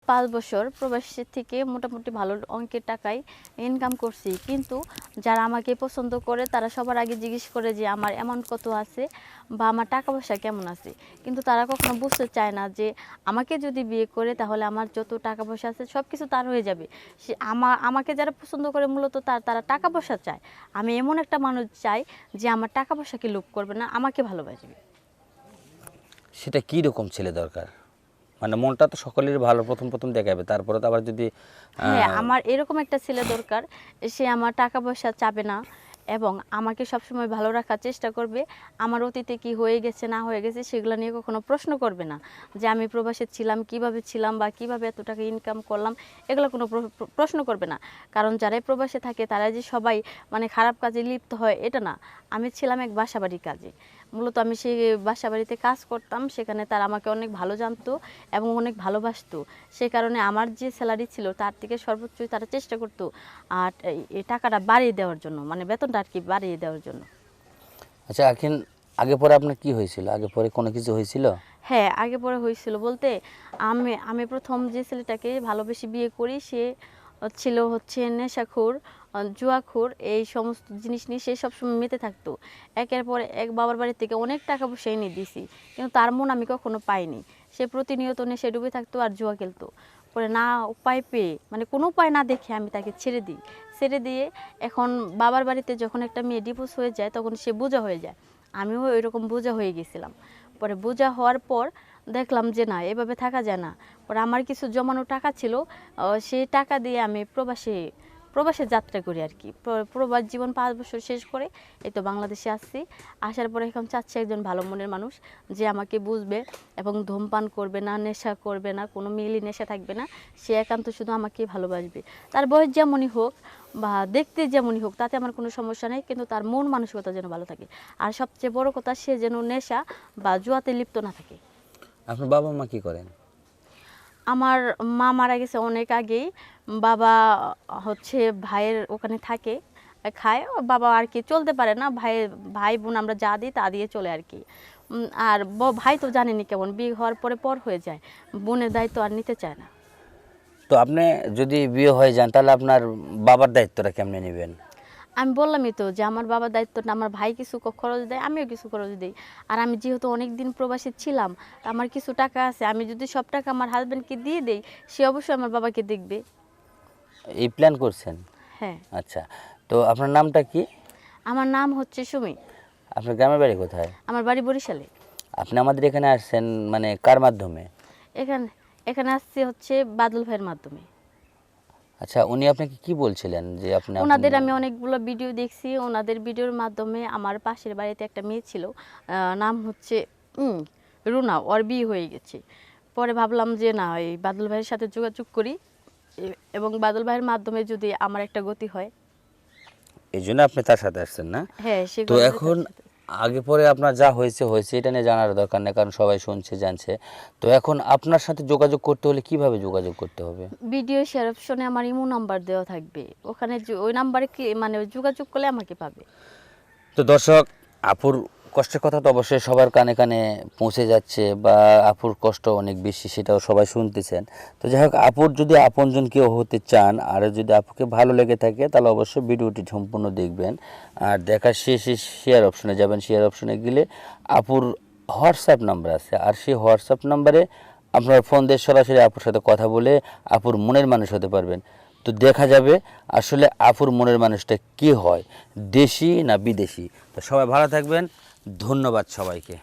5 বছর প্রবাসী থেকে মোটামুটি ভালো অঙ্কের টাকায় ইনকাম করছি, কিন্তু যারা আমাকে পছন্দ করে তারা সবার আগে জিজ্ঞেস করে যে আমার অ্যামাউন্ট কত আছে বা আমার টাকা পয়সা কেমন আছে, কিন্তু তারা কখনো বুঝতে চায় না যে আমাকে যদি বিয়ে করে তাহলে আমার যত টাকা পয়সা আছে সব কিছু তার হয়ে যাবে। সে আমাকে যারা পছন্দ করে মূলত তারা টাকা পয়সা চায়। আমি এমন একটা মানুষ চাই যে আমার টাকা পয়সাকে লোভ করবে না, আমাকে ভালোবাসবে। সেটা কি রকম ছেলে দরকার? মানে মনটা তো সকলেরই ভালো প্রথম প্রথম দেখাবে, তারপরে তো আবার যদি হ্যাঁ, আমার এরকম একটা ছেলে দরকার, সে আমার টাকা পয়সা চাবে না এবং আমাকে সবসময় ভালো রাখার চেষ্টা করবে। আমার অতীতে কি হয়ে গেছে না হয়ে গেছে সেগুলো নিয়ে কখনো প্রশ্ন করবে না, যে আমি প্রবাসে ছিলাম কিভাবে ছিলাম বা কিভাবে এত টাকা ইনকাম করলাম, এগুলো কোনো প্রশ্ন করবে না। কারণ যারাই প্রবাসে থাকে তারা যে সবাই মানে খারাপ কাজে লিপ্ত হয় এটা না। আমি ছিলাম এক বাসাবাড়ির কাজে, মূলত আমি সেই বাসাবাড়িতে কাজ করতাম, সেখানে তারা আমাকে অনেক ভালো জানতো এবং অনেক ভালোবাসতো। সে কারণে আমার যে স্যালারি ছিল তার থেকে সর্বোচ্চই তারা চেষ্টা করতো আর এই টাকাটা বাড়িয়ে দেওয়ার জন্য, মানে বেতনটা আর কি বাড়িয়ে দেওয়ার জন্য। আচ্ছা এখন আগে পরে আপনার কি হয়েছিল? আগে পরে কোনো কিছু হয়েছিল? হ্যাঁ, আগে পরে হয়েছিল বলতে আমি প্রথম যে ছেলেটাকে ভালোবেসে বিয়ে করি সে ছিল হচ্ছে নেশাখোর, জুয়াখোর, এই সমস্ত জিনিস নিয়ে সে সবসময় মেতে থাকতো। একের পর এক বাবার বাড়ি থেকে অনেক টাকা পয়সা এনে দিয়েছি, কিন্তু তার মন আমি কখনো পাইনি। সে প্রতিনিয়ত নেশায় ডুবে থাকতো আর জুয়া খেলতো। পরে না উপায় পেয়ে, মানে কোনো উপায় না দেখে আমি তাকে ছেড়ে দিই। ছেড়ে দিয়ে এখন বাবার বাড়িতে যখন একটা মেয়ে ডিভোর্স হয়ে যায় তখন সে বোঝা হয়ে যায়, আমিও এরকম বোঝা হয়ে গেছিলাম। পরে বোঝা হওয়ার পর দেখলাম যে না, এভাবে থাকা যায় না। পরে আমার কিছু জমানো টাকা ছিল, সেই টাকা দিয়ে আমি প্রবাসে যাত্রা করি আর কি। প্রবাস জীবন 5 বছর শেষ করে এই তো বাংলাদেশে আসছি। আসার পরে এখন চাচ্ছি একজন ভালো মনের মানুষ যে আমাকে বুঝবে এবং ধূমপান করবে না, নেশা করবে না, কোনো মেয়েলি নেশা থাকবে না। সে একান্ত শুধু আমাকে ভালোবাসবে। তার বয়স যেমনই হোক বা দেখতে যেমনই হোক তাতে আমার কোনো সমস্যা নেই, কিন্তু তার মন মানসিকতা যেন ভালো থাকে। আর সবচেয়ে বড় কথা, সে যেন নেশা বা জুয়াতে লিপ্ত না থাকে। আপনার বাবা মা কি করেন? আমার মা মারা গেছে অনেক আগেই। বাবা হচ্ছে ভাইয়ের ওখানে থাকে, খায়। বাবা আর কি চলতে পারে না, ভাই বোন আমরা যা দিই তা দিয়ে চলে আর কি। আর ভাই তো জানেনি কেমন, বিয়ে হওয়ার পরে পর হয়ে যায়, বোনের দায়িত্ব আর নিতে চায় না। তো আপনি যদি বিয়ে হয়ে যান তাহলে আপনার বাবার দায়িত্বটা কেমনে নেবেন? আমি বললামই তো যে আমার বাবার দায়িত্বটা, আমার ভাই কিছু খরচ দেয়, আমিও কিছু খরচ দিই। আর আমি যেহেতু অনেক দিন প্রবাসী ছিলাম, আমার কিছু টাকা আছে, আমি যদি সব টাকা আমার হাজব্যান্ডকে দিয়ে দেই সে অবশ্যই আমার বাবাকে দেখবে। এই প্ল্যান করছেন? হ্যাঁ। আচ্ছা, তো আপনার নামটা কি? আমার নাম হচ্ছে সুমি। আপনার গ্রামের বাড়ি কোথায়? আমার বাড়ি বরিশালে। আপনি আমাদের এখানে আসছেন মানে কার মাধ্যমে? এখানে এখানে আসছি হচ্ছে বাদল ভাইয়ের মাধ্যমে। আচ্ছা, উনি আপনাকে কি বলছিলেন যে আপনি ওনাদের আমি অনেকগুলো ভিডিও দেখছি, ওনাদের ভিডিওর মাধ্যমে আমার পাশের বাড়িতে একটা মেয়ে ছিল, নাম হচ্ছে রুনা, ওর বিয়ে হয়ে গেছে। পরে ভাবলাম যে না, এই বাদল ভাইয়ের সাথে যোগাযোগ করি এবং বাদল ভাইয়ের মাধ্যমে যদি আমার একটা গতি হয়। এই জন্য আপনি তার সাথে আসছেন না? হ্যাঁ, তো এখন আগে পরে আপনার যা হয়েছে হয়েছে, এটা নিয়ে জানার দরকার নেই, কারণ সবাই শুনছে জানছে। তো এখন আপনার সাথে যোগাযোগ করতে হলে কিভাবে যোগাযোগ করতে হবে? ভিডিও শেয়ার অপশনে আমার ইমো নাম্বার দেওয়া থাকবে, ওখানে ওই নাম্বারে কি মানে যোগাযোগ করলে আমাকে পাবে। তো দর্শক, আপুর কষ্টের কথা তো অবশ্যই সবার কানে কানে পৌঁছে যাচ্ছে, বা আপুর কষ্ট অনেক বেশি সেটাও সবাই শুনতেছেন। তো যাই হোক, আপুর যদি আপনজন কেউ হতে চান আর যদি আপুকে ভালো লেগে থাকে তাহলে অবশ্যই ভিডিওটি সম্পূর্ণ দেখবেন। আর দেখার শেষে শেয়ার অপশনে যাবেন, শেয়ার অপশনে গেলে আপুর হোয়াটসঅ্যাপ নাম্বার আছে, আর সেই হোয়াটসঅ্যাপ নাম্বারে আপনার ফোন দিয়ে সরাসরি আপুর সাথে কথা বলে আপুর মনের মানুষ হতে পারবেন। তো দেখা যাবে আসলে আপুর মনের মানুষটা কী হয়, দেশি না বিদেশি। তো সবাই ভালো থাকবেন, ধন্যবাদ সবাইকে।